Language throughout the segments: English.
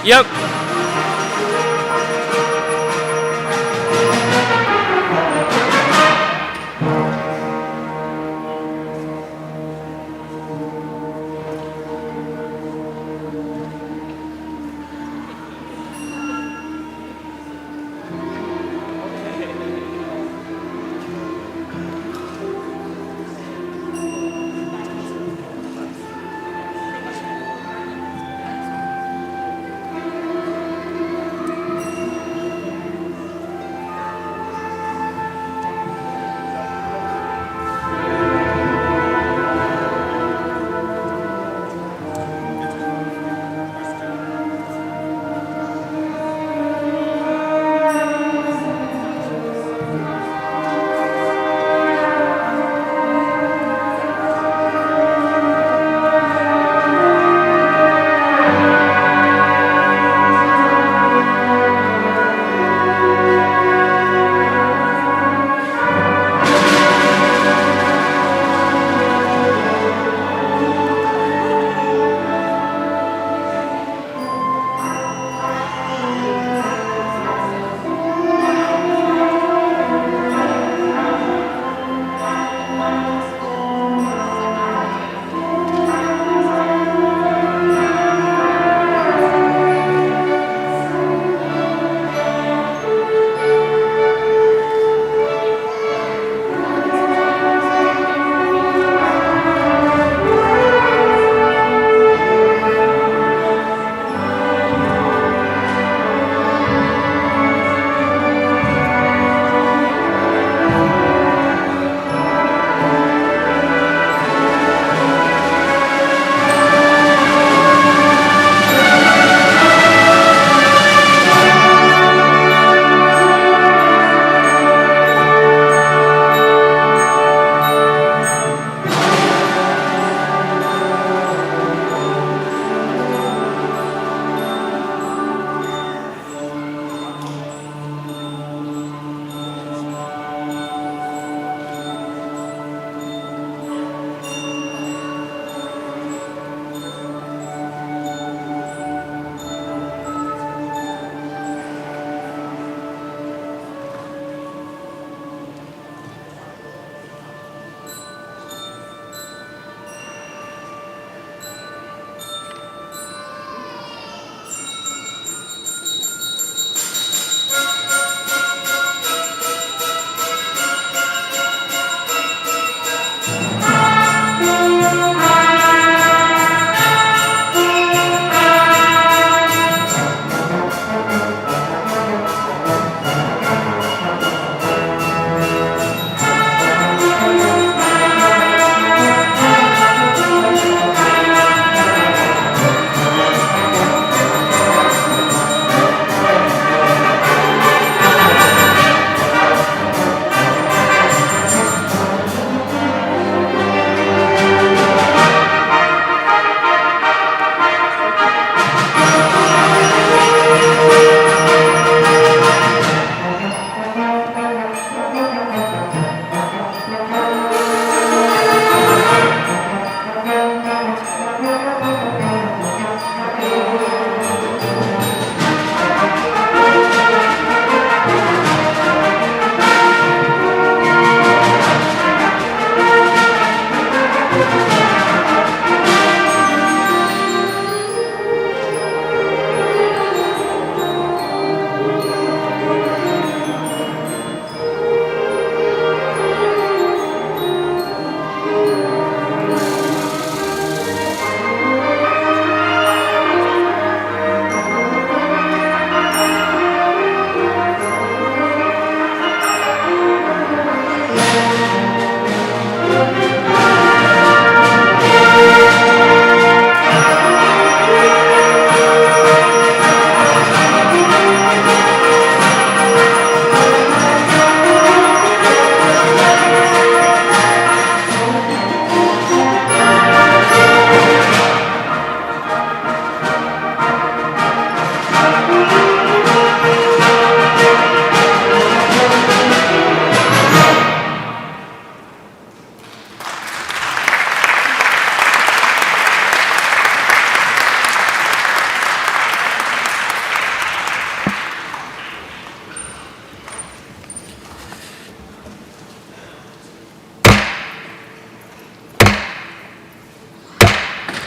Yep.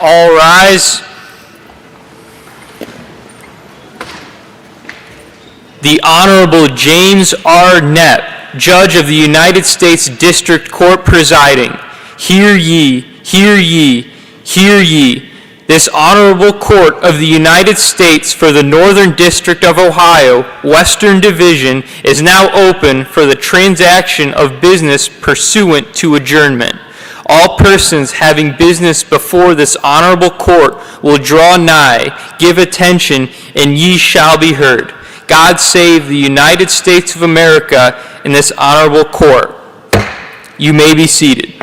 all rise. The Honorable James R. Knapp, Judge of the United States District Court presiding. Hear ye, hear ye, hear ye. This Honorable Court of the United States for the Northern District of Ohio, Western Division, is now open for the transaction of business pursuant to adjournment. All persons having business before this honorable court will draw nigh, give attention, and ye shall be heard. God save the United States of America and this honorable court. You may be seated.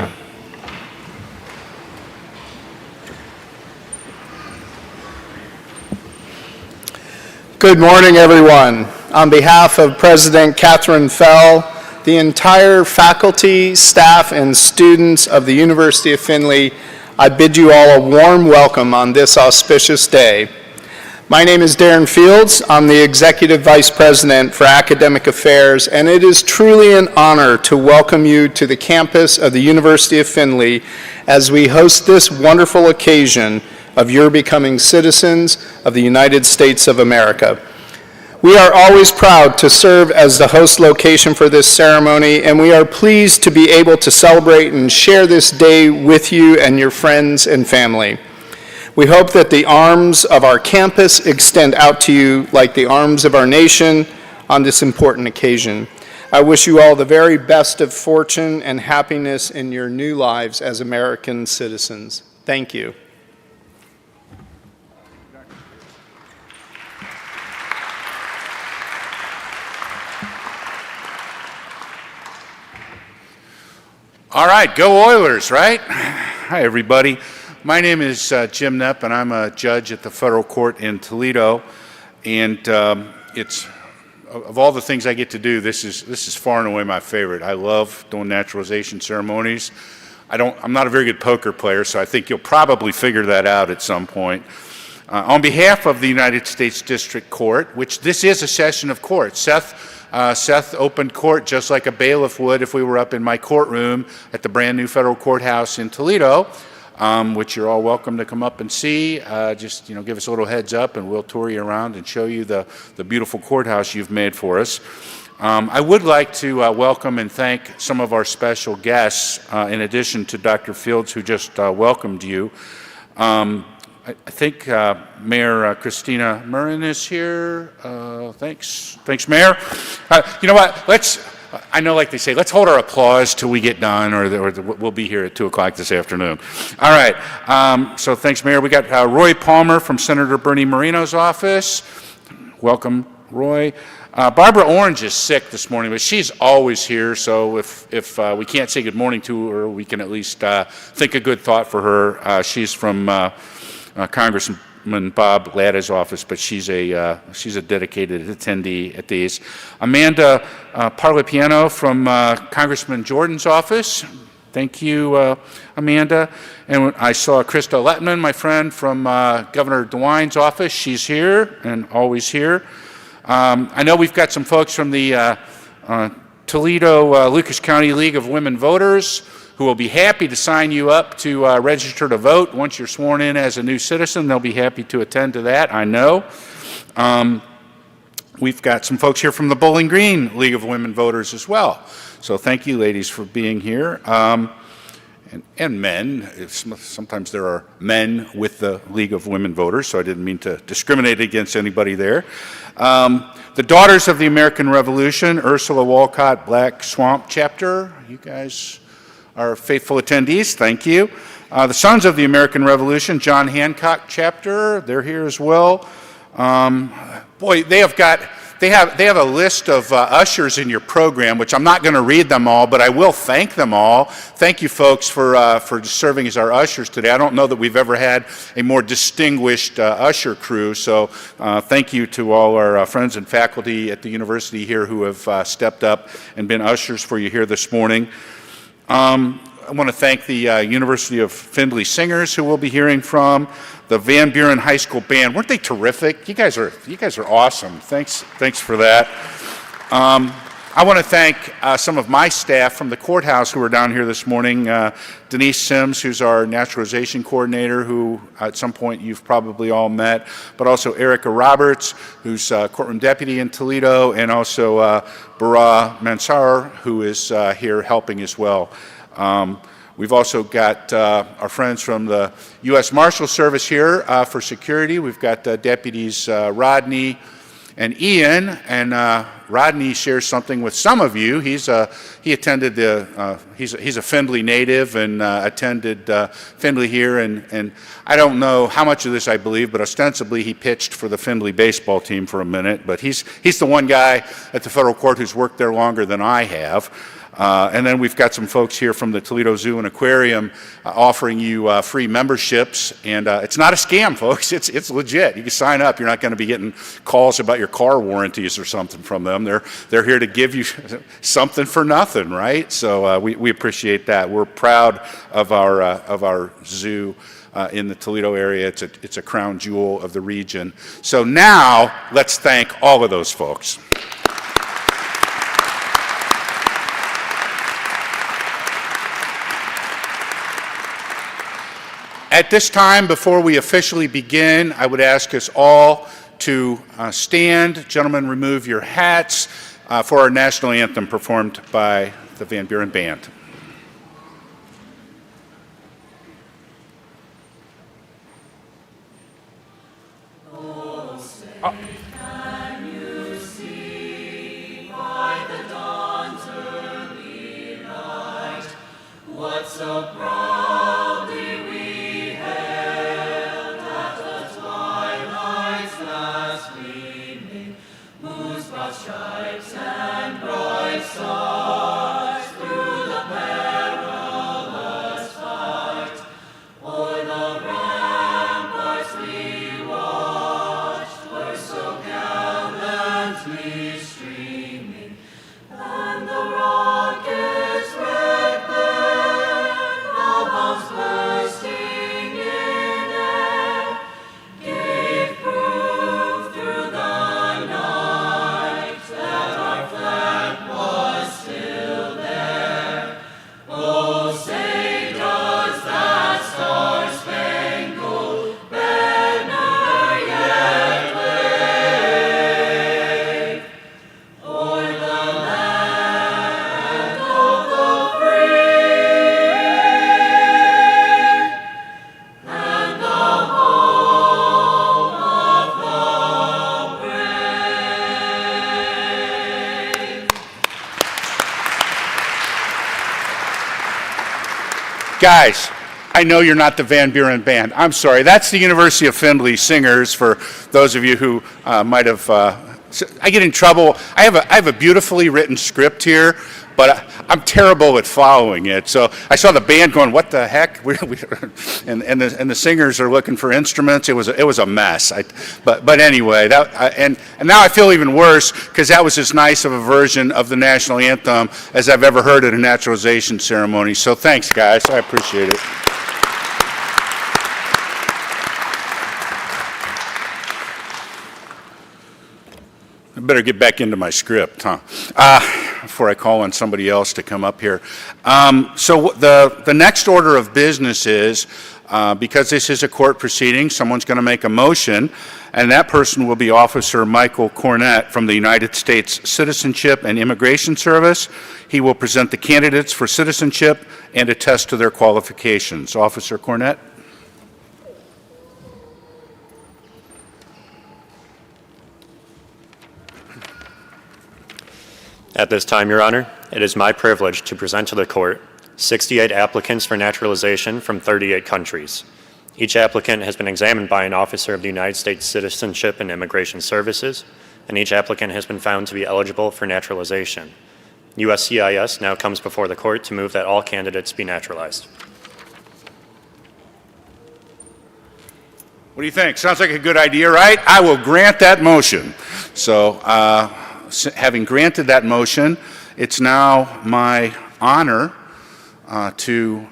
Good morning, everyone. On behalf of President Catherine Fell, the entire faculty, staff, and students of the University of Findlay, I bid you all a warm welcome on this auspicious day. My name is Darren Fields. I'm the Executive Vice President for Academic Affairs, and it is truly an honor to welcome you to the campus of the University of Findlay as we host this wonderful occasion of your becoming citizens of the United States of America. We are always proud to serve as the host location for this ceremony, and we are pleased to be able to celebrate and share this day with you and your friends and family. We hope that the arms of our campus extend out to you like the arms of our nation on this important occasion. I wish you all the very best of fortune and happiness in your new lives as American citizens. Thank you. All right, go Oilers, right? Hi, everybody. My name is Jim Knapp, and I'm a judge at the federal court in Toledo. And it's, of all the things I get to do, this is far and away my favorite. I love doing naturalization ceremonies. I'm not a very good poker player, so I think you'll probably figure that out at some point. On behalf of the United States District Court, which this is a session of court, Seth opened court just like a bailiff would if we were up in my courtroom at the brand new federal courthouse in Toledo, which you're all welcome to come up and see. Just give us a little heads up and we'll tour you around and show you the beautiful courthouse you've made for us. I would like to welcome and thank some of our special guests, in addition to Dr. Fields, who just welcomed you. I think Mayor Christina Murrin is here. Thanks, Mayor. You know what? I know, like they say, let's hold our applause till we get done, or we'll be here at 2 o'clock this afternoon. All right. So thanks, Mayor. We got Roy Palmer from Senator Bernie Moreno's office. Welcome, Roy. Barbara Orange is sick this morning, but she's always here, so if we can't say good morning to her, we can at least think a good thought for her. She's from Congressman Bob Latta's office, but she's a dedicated attendee at these. Amanda Parlapiano from Congressman Jordan's office. Thank you, Amanda. And I saw Krista Lettman, my friend, from Governor DeWine's office. She's here and always here. I know we've got some folks from the Toledo Lucas County League of Women Voters who will be happy to sign you up to register to vote. Once you're sworn in as a new citizen, they'll be happy to attend to that, I know. We've got some folks here from the Bowling Green League of Women Voters as well. So thank you, ladies, for being here. And men. Sometimes there are men with the League of Women Voters, so I didn't mean to discriminate against anybody there. The Daughters of the American Revolution, Ursula Walcott Black Swamp Chapter. You guys are faithful attendees, thank you. The Sons of the American Revolution, John Hancock Chapter, they're here as well. Boy, they have a list of ushers in your program, which I'm not going to read them all, but I will thank them all. Thank you, folks, for serving as our ushers today. I don't know that we've ever had a more distinguished usher crew, so thank you to all our friends and faculty at the university here who have stepped up and been ushers for you here this morning. I want to thank the University of Findlay Singers, who we'll be hearing from, the Van Buren High School Band. Weren't they terrific? You guys are awesome. Thanks for that. I want to thank some of my staff from the courthouse who are down here this morning. Denise Sims, who's our naturalization coordinator, who at some point you've probably all met, but also Erica Roberts, who's courtroom deputy in Toledo, and also Bara Mansar, who is here helping as well. We've also got our friends from the U.S. Marshal Service here for security. We've got deputies Rodney and Ian, and Rodney shares something with some of you. He attended he's a Findlay native and attended Findlay here, and I don't know how much of this I believe, but ostensibly he pitched for the Findlay baseball team for a minute. But he's the one guy at the federal court who's worked there longer than I have. And then we've got some folks here from the Toledo Zoo and Aquarium offering you free memberships. And it's not a scam, folks. It's legit. You can sign up. You're not going to be getting calls about your car warranties or something from them. They're here to give you something for nothing, right? So we appreciate that. We're proud of our zoo in the Toledo area. It's a crown jewel of the region. So now let's thank all of those folks. At this time, before we officially begin, I would ask us all to stand. Gentlemen, remove your hats for our national anthem performed by the Van Buren Band. So proudly we hailed at the twilight's last gleaming, whose broad stripes and bright stars through the perilous fight o'er the ramparts we watched were so gallantly streaming, and the rockets red bursting in air gave proof through the night that our flag was still there. Oh, say does that star-spangled banner yet wave o'er the land of the free? Guys, I know you're not the Van Buren Band. I'm sorry. That's the University of Findlay Singers, for those of you who might have... I get in trouble. I have a beautifully written script here, but I'm terrible at following it. So I saw the band going, what the heck? And the singers are looking for instruments. It was a mess. But anyway, and now I feel even worse because that was as nice of a version of the national anthem as I've ever heard at a naturalization ceremony. So thanks, guys. I appreciate it. I better get back into my script, before I call on somebody else to come up here. So the next order of business is, because this is a court proceeding, someone's going to make a motion, and that person will be Officer Michael Cornett from the United States Citizenship and Immigration Service. He will present the candidates for citizenship and attest to their qualifications. Officer Cornett. At this time, Your Honor, it is my privilege to present to the court 68 applicants for naturalization from 38 countries. Each applicant has been examined by an officer of the United States Citizenship and Immigration Services, and each applicant has been found to be eligible for naturalization. USCIS now comes before the court to move that all candidates be naturalized. What do you think? Sounds like a good idea, right? I will grant that motion. So, having granted that motion, it's now my honor to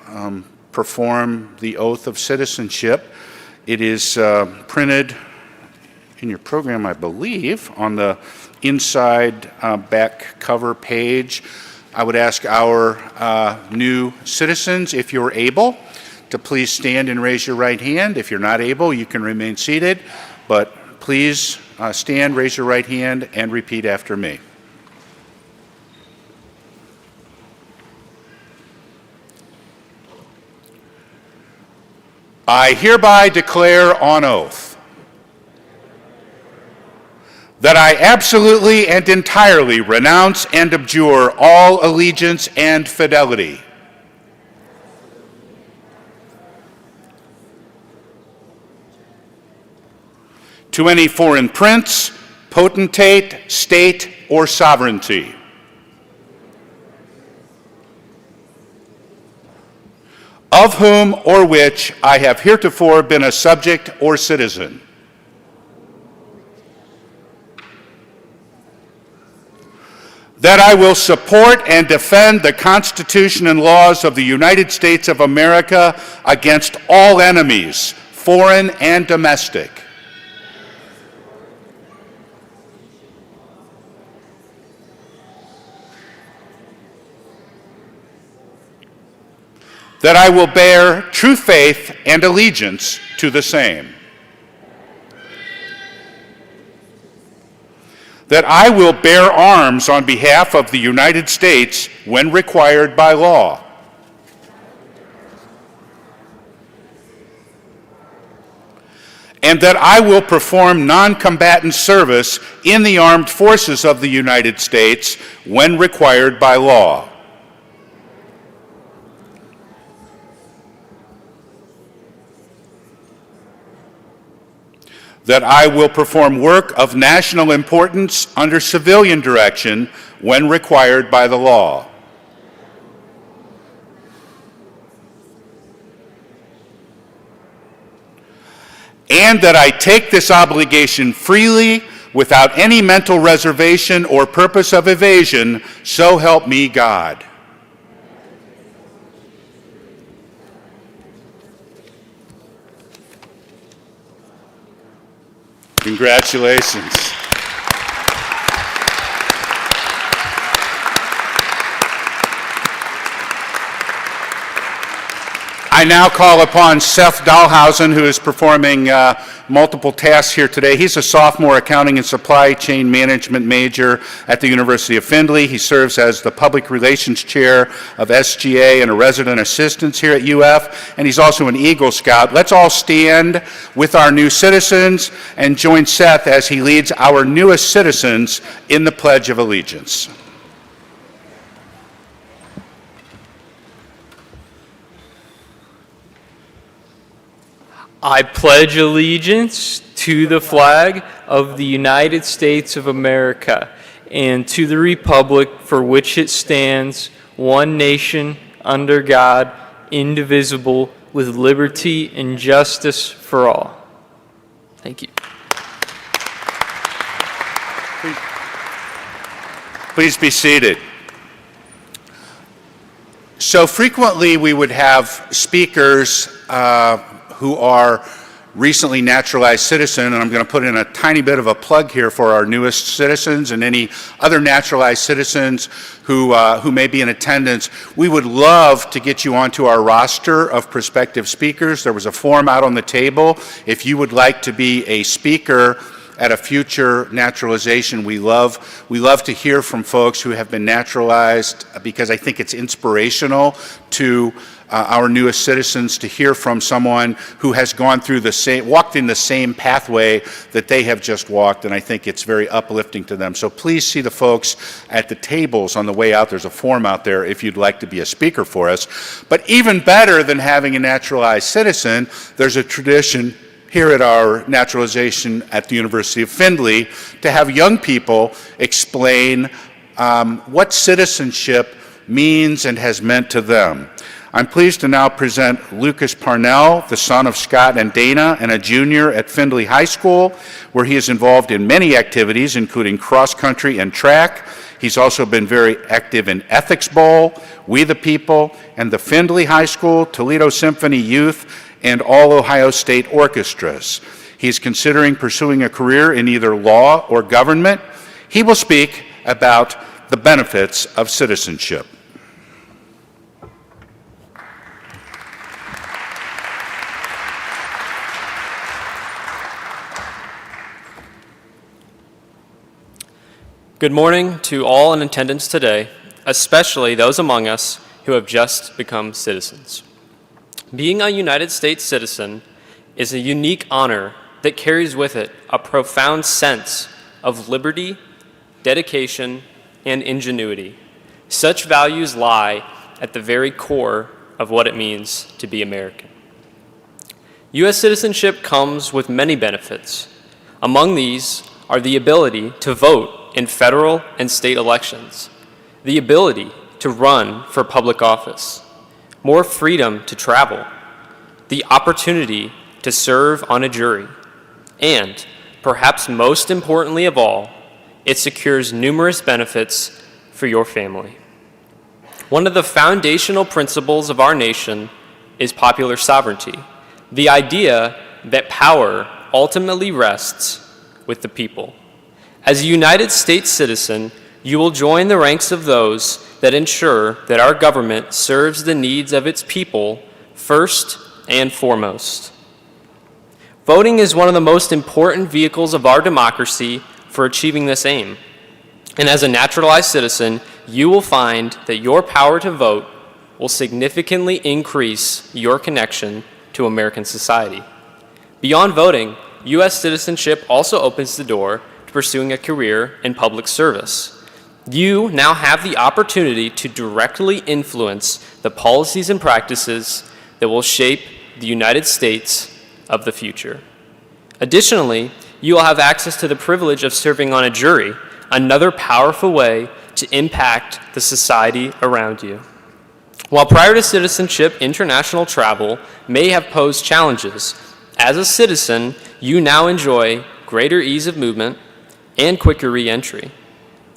perform the oath of citizenship. It is printed in your program, I believe, on the inside back cover page, I would ask our new citizens, if you're able, to please stand and raise your right hand. If you're not able, you can remain seated, but please stand, raise your right hand, and repeat after me. I hereby declare on oath that I absolutely and entirely renounce and abjure all allegiance and fidelity to any foreign prince, potentate, state, or sovereignty, of whom or which I have heretofore been a subject or citizen, that I will support and defend the Constitution and laws of the United States of America against all enemies, foreign and domestic, that I will bear true faith and allegiance to the same, that I will bear arms on behalf of the United States when required by law, and that I will perform non-combatant service in the armed forces of the United States when required by law, that I will perform work of national importance under civilian direction when required by the law, and that I take this obligation freely without any mental reservation or purpose of evasion, so help me God. Congratulations. I now call upon Seth Dahlhausen, who is performing multiple tasks here today. He's a sophomore accounting and supply chain management major at the University of Findlay. He serves as the public relations chair of SGA and a resident assistant here at UF, and he's also an Eagle Scout. Let's all stand with our new citizens and join Seth as he leads our newest citizens in the Pledge of Allegiance. I pledge allegiance to the flag of the United States of America and to the republic for which it stands, one nation, under God, indivisible, with liberty and justice for all. Thank you. Please be seated. So frequently we would have speakers who are recently naturalized citizen, and I'm going to put in a tiny bit of a plug here for our newest citizens and any other naturalized citizens who may be in attendance. We would love to get you onto our roster of prospective speakers. There was a form out on the table. If you would like to be a speaker at a future naturalization, we love to hear from folks who have been naturalized, because I think it's inspirational to our newest citizens to hear from someone who has gone through walked in the same pathway that they have just walked, and I think it's very uplifting to them. So please see the folks at the tables on the way out. There's a form out there if you'd like to be a speaker for us. But even better than having a naturalized citizen, there's a tradition here at our naturalization at the University of Findlay to have young people explain what citizenship means and has meant to them. I'm pleased to now present Lucas Parnell, the son of Scott and Dana, and a junior at Findlay High School, where he is involved in many activities, including cross-country and track. He's also been very active in Ethics Bowl, We the People, and the Findlay High School, Toledo Symphony Youth, and all Ohio State orchestras. He's considering pursuing a career in either law or government. He will speak about the benefits of citizenship. Good morning to all in attendance today, especially those among us who have just become citizens. Being a United States citizen is a unique honor that carries with it a profound sense of liberty, dedication, and ingenuity. Such values lie at the very core of what it means to be American. U.S. citizenship comes with many benefits. Among these are the ability to vote in federal and state elections, the ability to run for public office, more freedom to travel, the opportunity to serve on a jury, and, perhaps most importantly of all, it secures numerous benefits for your family. One of the foundational principles of our nation is popular sovereignty, the idea that power ultimately rests with the people. As a United States citizen, you will join the ranks of those that ensure that our government serves the needs of its people first and foremost. Voting is one of the most important vehicles of our democracy for achieving this aim. And as a naturalized citizen, you will find that your power to vote will significantly increase your connection to American society. Beyond voting, U.S. citizenship also opens the door to pursuing a career in public service. You now have the opportunity to directly influence the policies and practices that will shape the United States of the future. Additionally, you will have access to the privilege of serving on a jury, another powerful way to impact the society around you. While prior to citizenship, international travel may have posed challenges, as a citizen, you now enjoy greater ease of movement and quicker re-entry.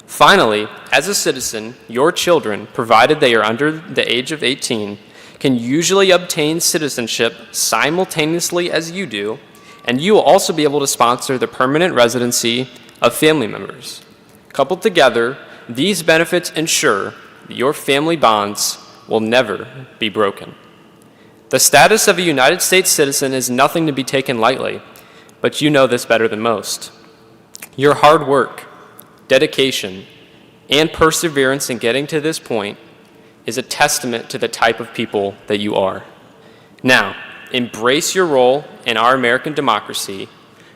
Finally, as a citizen, your children, provided they are under the age of 18, can usually obtain citizenship simultaneously as you do, and you will also be able to sponsor the permanent residency of family members. Coupled together, these benefits ensure that your family bonds will never be broken. The status of a United States citizen is nothing to be taken lightly, but you know this better than most. Your hard work, dedication, and perseverance in getting to this point is a testament to the type of people that you are. Now, embrace your role in our American democracy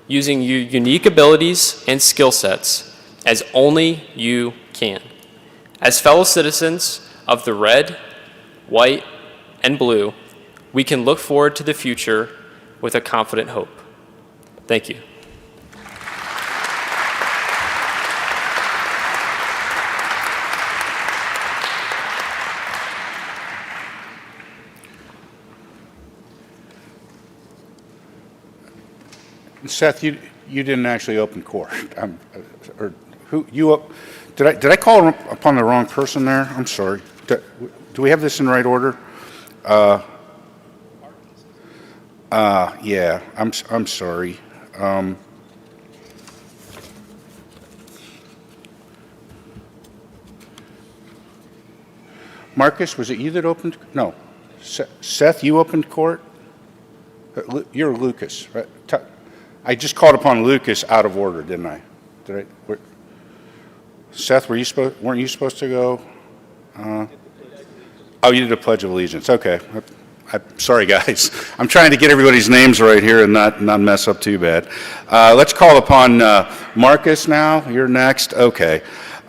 using your unique abilities and skill sets as only you can. As fellow citizens of the red, white, and blue, we can look forward to the future with a confident hope. Thank you. Seth, you didn't actually open court. Or who you? Did I call upon the wrong person there? I'm sorry. Do we have this in the right order? Yeah. I'm sorry. Marcus, was it you that opened? No. Seth, you opened court? You're Lucas, right? I just called upon Lucas out of order, didn't I? Seth, weren't you supposed to go? Oh, you did a Pledge of Allegiance. Okay. I'm sorry, guys. I'm trying to get everybody's names right here and not mess up too bad. Let's call upon Marcus now. You're next. Okay.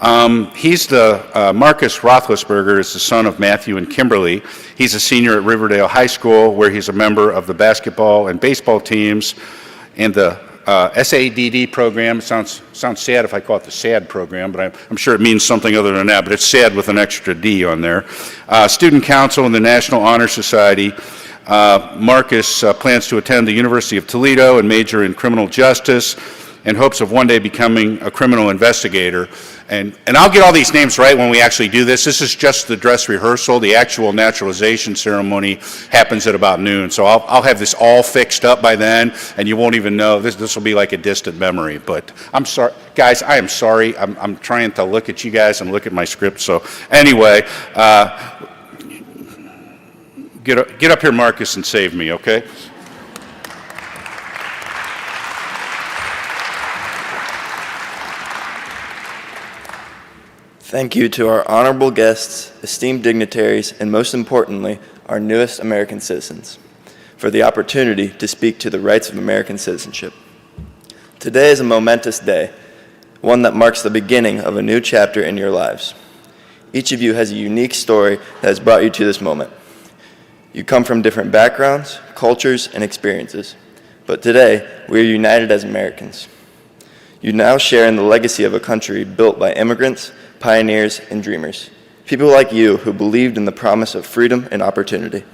Marcus Roethlisberger is the son of Matthew and Kimberly. He's a senior at Riverdale High School, where he's a member of the basketball and baseball teams and the SADD program. It sounds sad if I call it the SAD program, but I'm sure it means something other than that, but it's SAD with an extra D on there. Student council in the National Honor Society. Marcus plans to attend the University of Toledo and major in criminal justice. in hopes of one day becoming a criminal investigator. And I'll get all these names right when we actually do this. This is just the dress rehearsal. The actual naturalization ceremony happens at about noon. So I'll have this all fixed up by then, and you won't even know. This will be like a distant memory. But I'm sorry, guys, I am sorry. I'm trying to look at you guys and look at my script. So anyway, get up here, Marcus, and save me, okay? Thank you to our honorable guests, esteemed dignitaries, and most importantly, our newest American citizens, for the opportunity to speak to the rights of American citizenship. Today is a momentous day, one that marks the beginning of a new chapter in your lives. Each of you has a unique story that has brought you to this moment. You come from different backgrounds, cultures, and experiences, but today we are united as Americans. You now share in the legacy of a country built by immigrants, pioneers, and dreamers, people like you who believed in the promise of freedom and opportunity.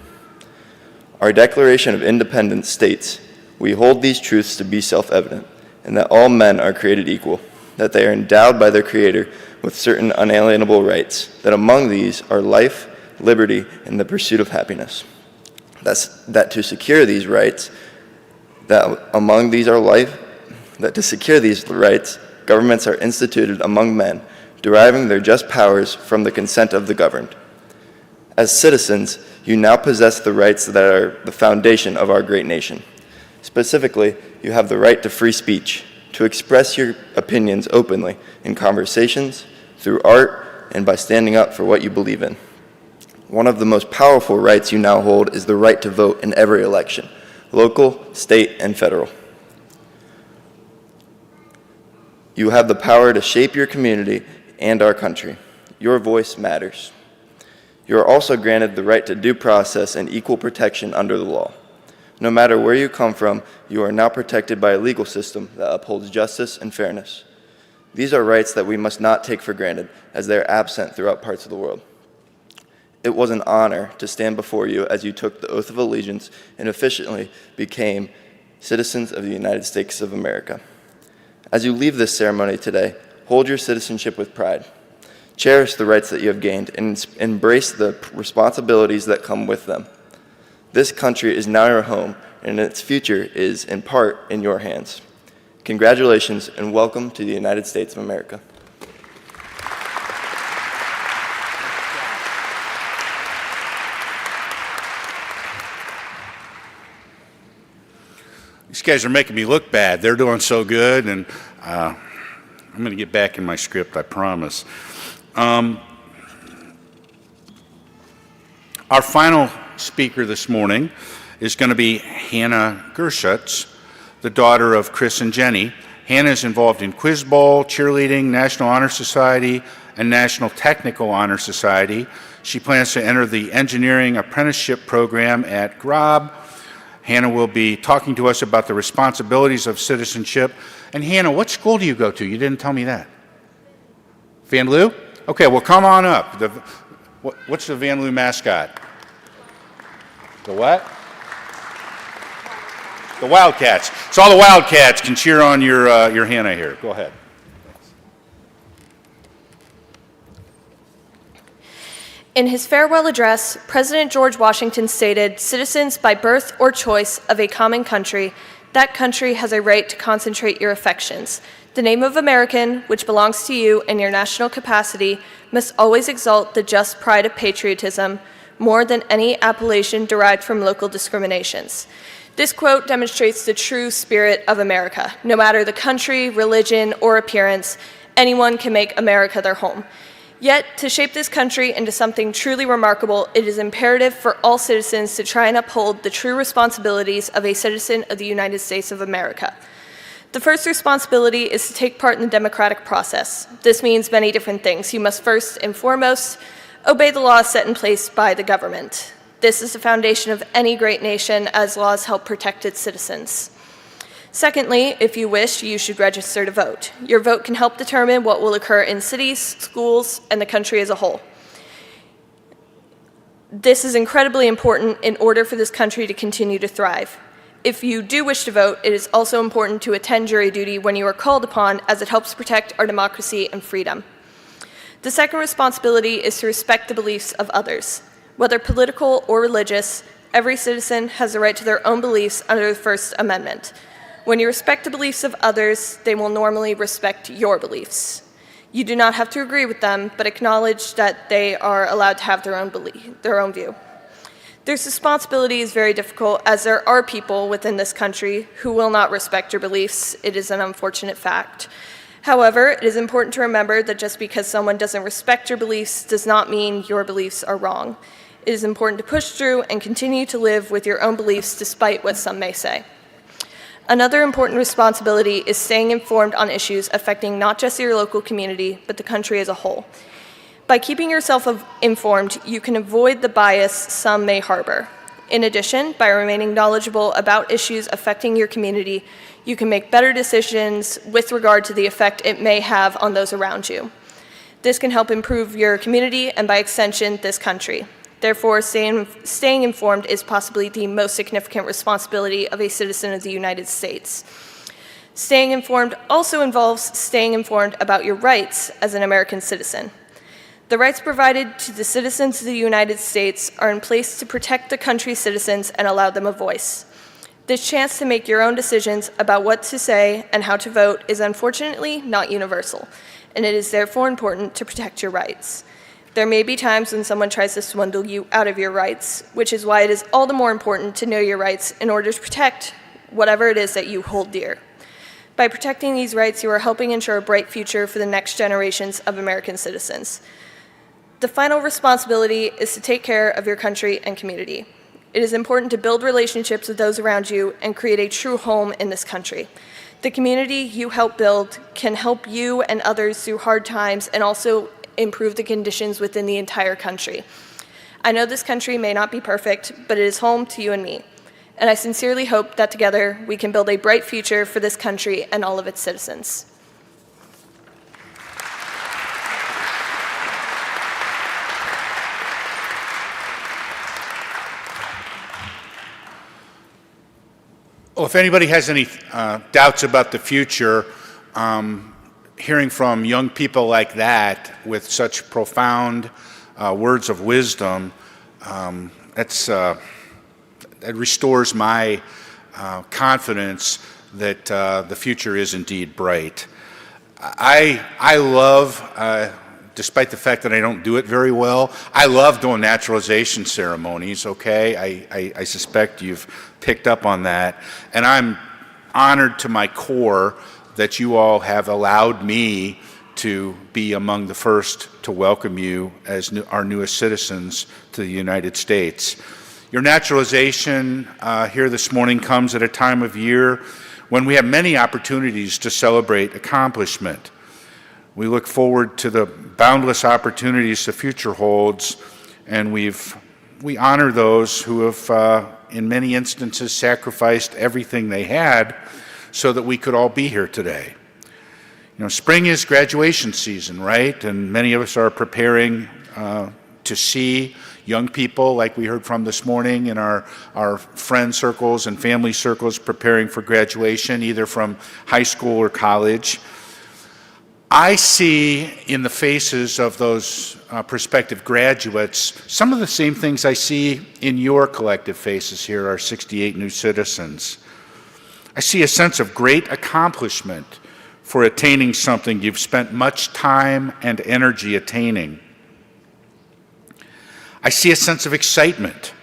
Our Declaration of Independence states, "We hold these truths to be self-evident, and that all men are created equal, that they are endowed by their Creator with certain unalienable rights, that among these are life, liberty, and the pursuit of happiness. That to secure these rights, governments are instituted among men, deriving their just powers from the consent of the governed. As citizens, you now possess the rights that are the foundation of our great nation. Specifically, you have the right to free speech, to express your opinions openly in conversations, through art, and by standing up for what you believe in. One of the most powerful rights you now hold is the right to vote in every election, local, state, and federal. You have the power to shape your community and our country. Your voice matters. You are also granted the right to due process and equal protection under the law. No matter where you come from, you are now protected by a legal system that upholds justice and fairness. These are rights that we must not take for granted, as they are absent throughout parts of the world. It was an honor to stand before you as you took the oath of allegiance and officially became citizens of the United States of America. As you leave this ceremony today, hold your citizenship with pride. Cherish the rights that you have gained and embrace the responsibilities that come with them. This country is now your home, and its future is, in part, in your hands. Congratulations and welcome to the United States of America. These guys are making me look bad. They're doing so good, and I'm going to get back in my script, I promise. Our final speaker this morning is going to be Hannah Gershutz, the daughter of Chris and Jenny. Hannah is involved in Quiz Bowl, cheerleading, National Honor Society, and National Technical Honor Society. She plans to enter the engineering apprenticeship program at GROB. Hannah will be talking to us about the responsibilities of citizenship. And Hannah, what school do you go to? You didn't tell me that. Van Loo? Okay, well, come on up. What's the Van Loo mascot? The what? The Wildcats. So all the Wildcats can cheer on your Hannah here. Go ahead. In his farewell address, President George Washington stated, "Citizens by birth or choice of a common country, that country has a right to concentrate your affections. The name of American, which belongs to you in your national capacity, must always exalt the just pride of patriotism more than any appellation derived from local discriminations." This quote demonstrates the true spirit of America. No matter the country, religion, or appearance, anyone can make America their home. Yet, to shape this country into something truly remarkable, it is imperative for all citizens to try and uphold the true responsibilities of a citizen of the United States of America. The first responsibility is to take part in the democratic process. This means many different things. You must first and foremost obey the laws set in place by the government. This is the foundation of any great nation, as laws help protect its citizens. Secondly, if you wish, you should register to vote. Your vote can help determine what will occur in cities, schools, and the country as a whole. This is incredibly important in order for this country to continue to thrive. If you do wish to vote, it is also important to attend jury duty when you are called upon, as it helps protect our democracy and freedom. The second responsibility is to respect the beliefs of others. Whether political or religious, every citizen has the right to their own beliefs under the First Amendment. When you respect the beliefs of others, they will normally respect your beliefs. You do not have to agree with them, but acknowledge that they are allowed to have their own view. This responsibility is very difficult, as there are people within this country who will not respect your beliefs. It is an unfortunate fact. However, it is important to remember that just because someone doesn't respect your beliefs does not mean your beliefs are wrong. It is important to push through and continue to live with your own beliefs despite what some may say. Another important responsibility is staying informed on issues affecting not just your local community, but the country as a whole. By keeping yourself informed, you can avoid the bias some may harbor. In addition, by remaining knowledgeable about issues affecting your community, you can make better decisions with regard to the effect it may have on those around you. This can help improve your community and, by extension, this country. Therefore, staying informed is possibly the most significant responsibility of a citizen of the United States. Staying informed also involves staying informed about your rights as an American citizen. The rights provided to the citizens of the United States are in place to protect the country's citizens and allow them a voice. This chance to make your own decisions about what to say and how to vote is unfortunately not universal, and it is therefore important to protect your rights. There may be times when someone tries to swindle you out of your rights, which is why it is all the more important to know your rights in order to protect whatever it is that you hold dear. By protecting these rights, you are helping ensure a bright future for the next generations of American citizens. The final responsibility is to take care of your country and community. It is important to build relationships with those around you and create a true home in this country. The community you help build can help you and others through hard times and also improve the conditions within the entire country. I know this country may not be perfect, but it is home to you and me. And I sincerely hope that together we can build a bright future for this country and all of its citizens. Well, if anybody has any doubts about the future, hearing from young people like that with such profound words of wisdom, that restores my confidence that the future is indeed bright. I love, despite the fact that I don't do it very well, I love doing naturalization ceremonies, okay? I suspect you've picked up on that. And I'm honored to my core that you all have allowed me to be among the first to welcome you as our newest citizens to the United States. Your naturalization here this morning comes at a time of year when we have many opportunities to celebrate accomplishment. We look forward to the boundless opportunities the future holds, and we honor those who have, in many instances, sacrificed everything they had so that we could all be here today. You know, spring is graduation season, right? And many of us are preparing to see young people, like we heard from this morning, in our friend circles and family circles preparing for graduation, either from high school or college. I see in the faces of those prospective graduates some of the same things I see in your collective faces here, our 68 new citizens. I see a sense of great accomplishment for attaining something you've spent much time and energy attaining. I see a sense of excitement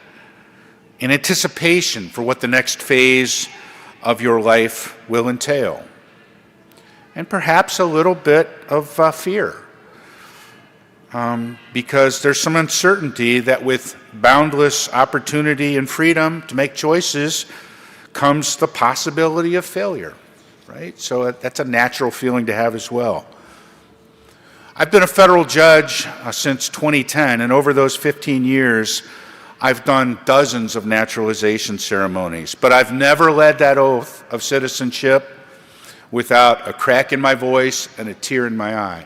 and anticipation for what the next phase of your life will entail. And perhaps a little bit of fear, because there's some uncertainty that with boundless opportunity and freedom to make choices comes the possibility of failure, right? So that's a natural feeling to have as well. I've been a federal judge since 2010, and over those 15 years, I've done dozens of naturalization ceremonies, but I've never led that oath of citizenship without a crack in my voice and a tear in my eye.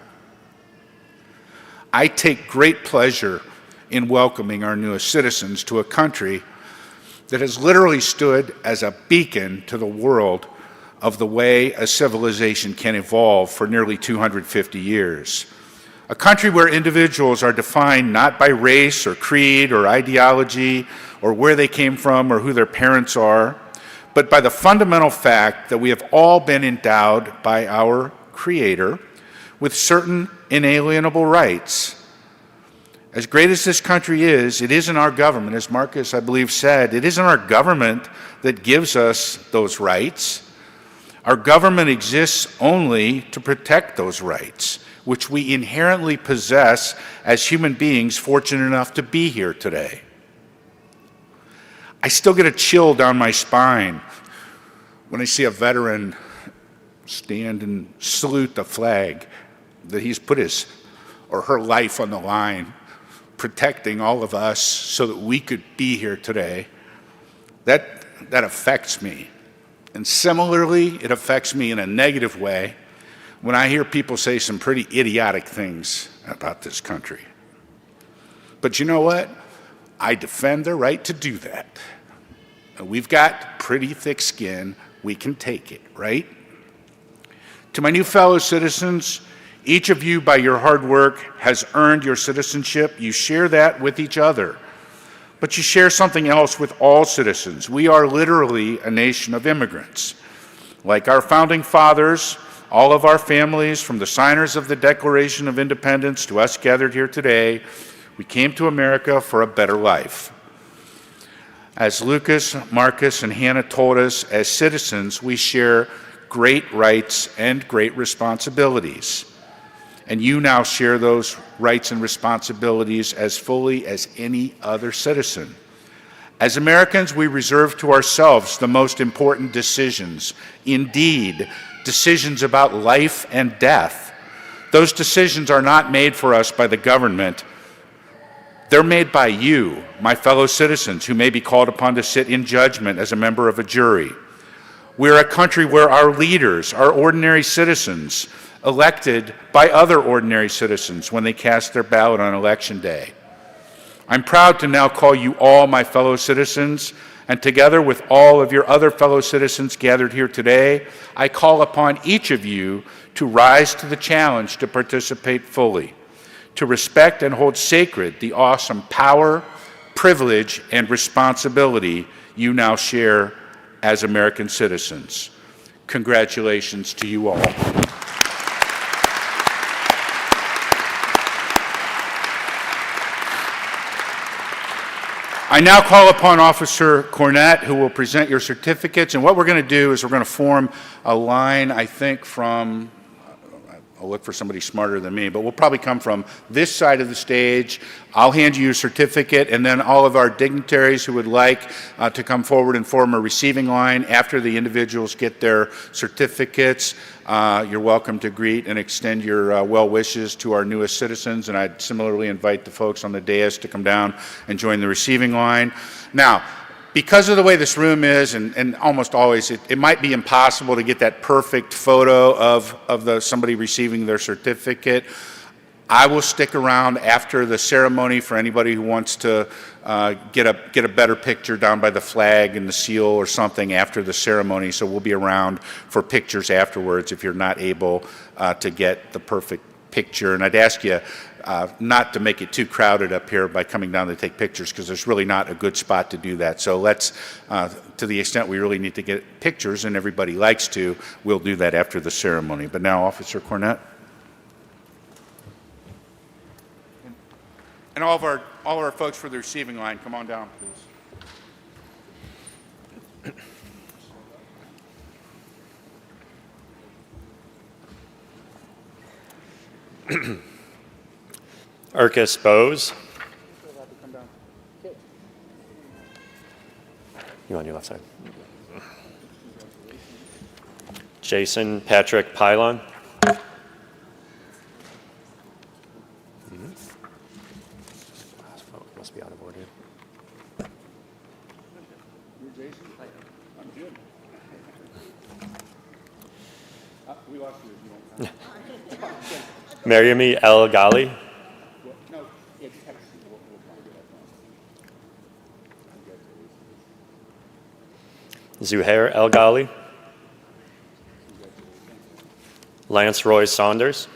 I take great pleasure in welcoming our newest citizens to a country that has literally stood as a beacon to the world of the way a civilization can evolve for nearly 250 years. A country where individuals are defined not by race or creed or ideology or where they came from or who their parents are, but by the fundamental fact that we have all been endowed by our Creator with certain inalienable rights. As great as this country is, it isn't our government, as Marcus, I believe, said, it isn't our government that gives us those rights. Our government exists only to protect those rights, which we inherently possess as human beings fortunate enough to be here today. I still get a chill down my spine when I see a veteran stand and salute the flag that he's put his or her life on the line, protecting all of us so that we could be here today. That affects me. And similarly, it affects me in a negative way when I hear people say some pretty idiotic things about this country. But you know what? I defend their right to do that. We've got pretty thick skin. We can take it, right? To my new fellow citizens, each of you, by your hard work, has earned your citizenship. You share that with each other. But you share something else with all citizens. We are literally a nation of immigrants. Like our founding fathers, all of our families, from the signers of the Declaration of Independence to us gathered here today, we came to America for a better life. As Lucas, Marcus, and Hannah told us, as citizens, we share great rights and great responsibilities. And you now share those rights and responsibilities as fully as any other citizen. As Americans, we reserve to ourselves the most important decisions. Indeed, decisions about life and death. Those decisions are not made for us by the government. They're made by you, my fellow citizens, who may be called upon to sit in judgment as a member of a jury. We're a country where our leaders are ordinary citizens, elected by other ordinary citizens when they cast their ballot on Election Day. I'm proud to now call you all my fellow citizens, and together with all of your other fellow citizens gathered here today, I call upon each of you to rise to the challenge to participate fully, to respect and hold sacred the awesome power, privilege, and responsibility you now share as American citizens. Congratulations to you all. I now call upon Officer Cornett, who will present your certificates. And what we're going to do is we're going to form a line, I think, from, I'll look for somebody smarter than me, but we'll probably come from this side of the stage. I'll hand you a certificate, and then all of our dignitaries who would like to come forward and form a receiving line after the individuals get their certificates. You're welcome to greet and extend your well wishes to our newest citizens, and I'd similarly invite the folks on the dais to come down and join the receiving line. Now, because of the way this room is, and almost always, it might be impossible to get that perfect photo of somebody receiving their certificate. I will stick around after the ceremony for anybody who wants to get a better picture down by the flag and the seal or something after the ceremony. So we'll be around for pictures afterwards if you're not able to get the perfect picture. And I'd ask you not to make it too crowded up here by coming down to take pictures, because there's really not a good spot to do that. So let's, to the extent we really need to get pictures, and everybody likes to, we'll do that after the ceremony. But now, Officer Cornett. And all of our folks for the receiving line, come on down, please. Urkus Bose. You on your left side. Jason Patrick Pylon. Must be out of order. You're Jason? I'm Jim. We lost you. Mariami El Ghali. No, yeah, just have a seat. We'll probably do that. Zuhair El Ghali, Lance Roy Saunders,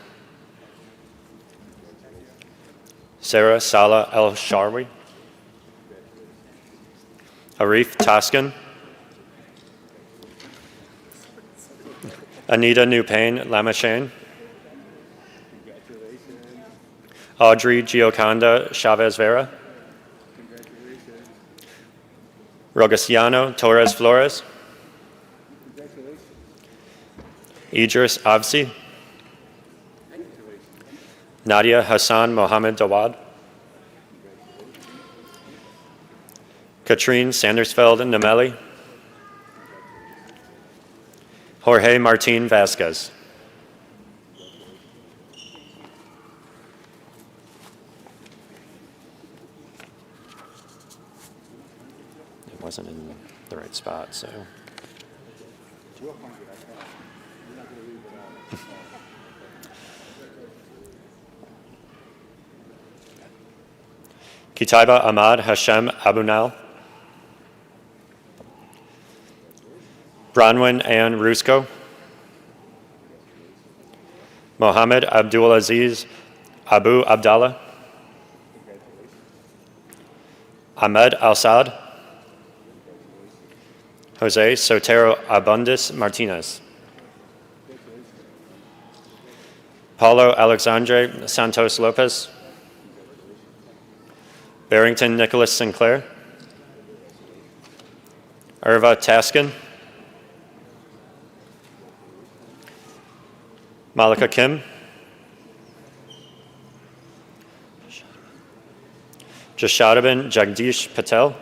Sarah Salah El Sharwi, Arif Taskin, Anita Nupain Lamachane, Audrey Gioconda Chavez Vera, Rogaciano Torres Flores, Idris Avsi, Nadia Hassan Mohammed Dawad, Katrine Sandersfeld Nameli, Jorge Martin Vasquez. It wasn't in the right spot, so. Kitaiba Ahmad Hashem Abunal, Bronwyn Ann Rusko, Mohammed Abdulaziz Abu Abdallah, Ahmed Al-Sad, Jose Sotero Abundis Martinez, Paulo Alexandre Santos Lopez, Barrington Nicholas Sinclair, Irva Taskin, Malika Kim, Jashadabin Jagdish Patel,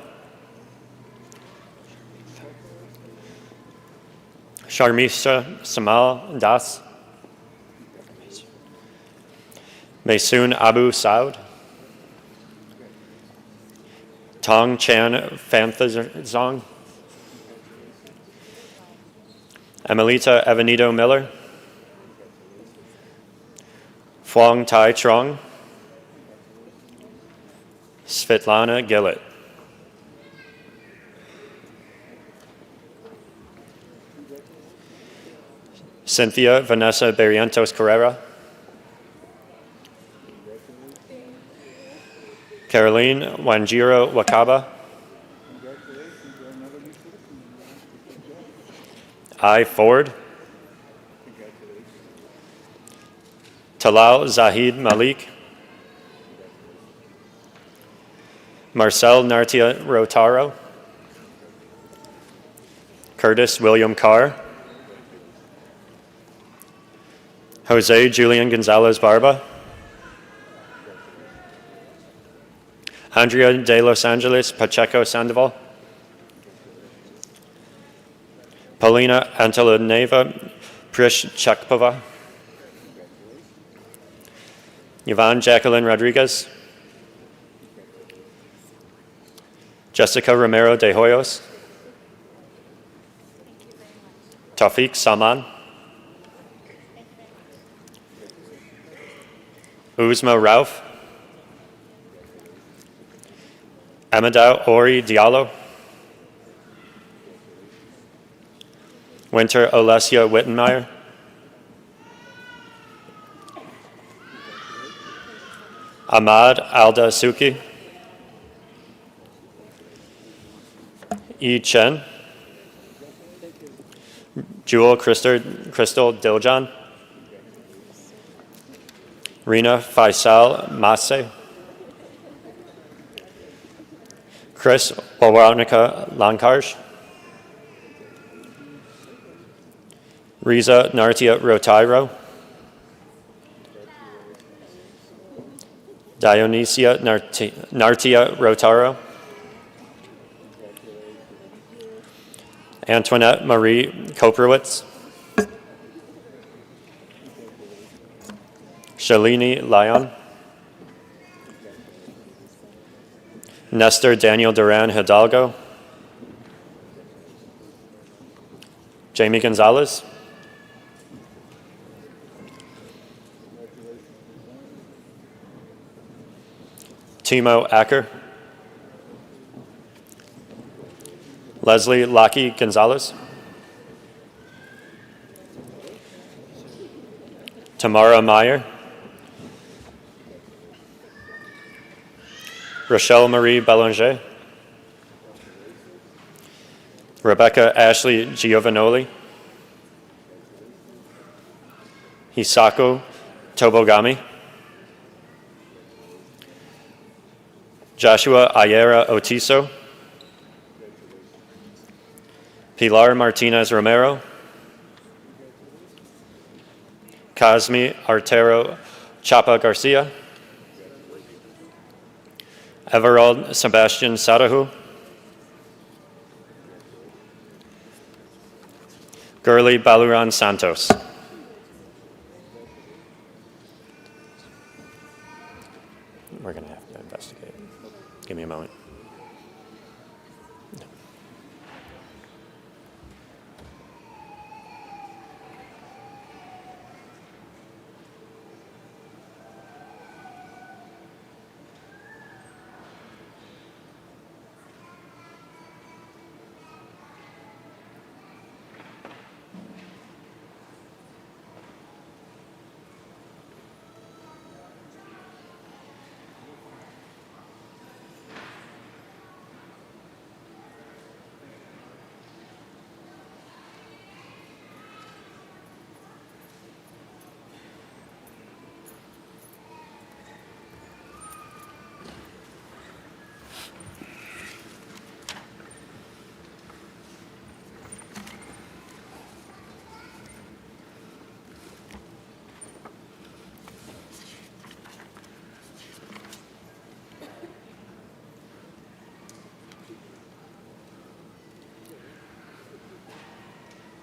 Sharmisha Samal Das, Maysoon Abu Saud, Tong Chan Fanthazong, Emelita Evanido Miller, Phuong Tai Trong, Svetlana Gillett. Cynthia Vanessa Barrientos Carrera, Caroline Wanjiro Wakaba, I. Ford, Talal Zahid Malik, Marcel Nartia Rotaro, Curtis William Carr, Jose Julian Gonzalez Barba, Andrea de Los Angeles Pacheco Sandoval, Paulina Antoneva Prish-Chakpova, Yvonne Jacqueline Rodriguez, Jessica Romero de Hoyos, Tawfiq Salman, Uzma Rauf, Amadou Ori Diallo, Winter Olesia Wittenmeyer, Ahmad Alda Suki, Yi Chen, Jewel Crystal Diljan, Rina Faisal Masse, Chris Wawanika Lankarj, Riza Nartia Rotairo, Dionysia Nartia Rotaro, Antoinette Marie Koprowitz, Shalini Lyon, Nestor Daniel Duran Hidalgo, Jamie Gonzalez, Timo Acker, Leslie Lockie Gonzalez. Tamara Meyer. Rochelle Marie Belanger. Rebecca Ashley Giovanoli. Hisako Tobogami. Joshua Ayera Otiso. Pilar Martinez Romero. Cosme Artero Chapa Garcia. Everald Sebastian Sarahu. Gurley Baluran Santos. We're going to have to investigate. Give me a moment.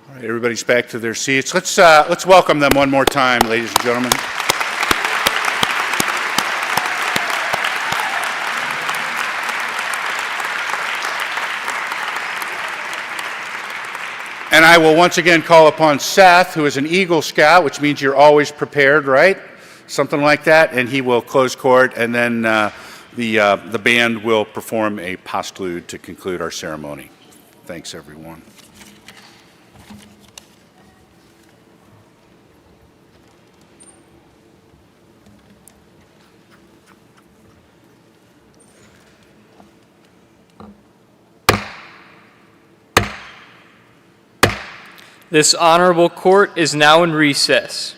All right, everybody's back to their seats. Let's welcome them one more time, ladies and gentlemen. And I will once again call upon Seth, who is an Eagle Scout, which means you're always prepared, right? Something like that. And he will close court, and then the band will perform a postlude to conclude our ceremony. Thanks, everyone. This honorable court is now in recess.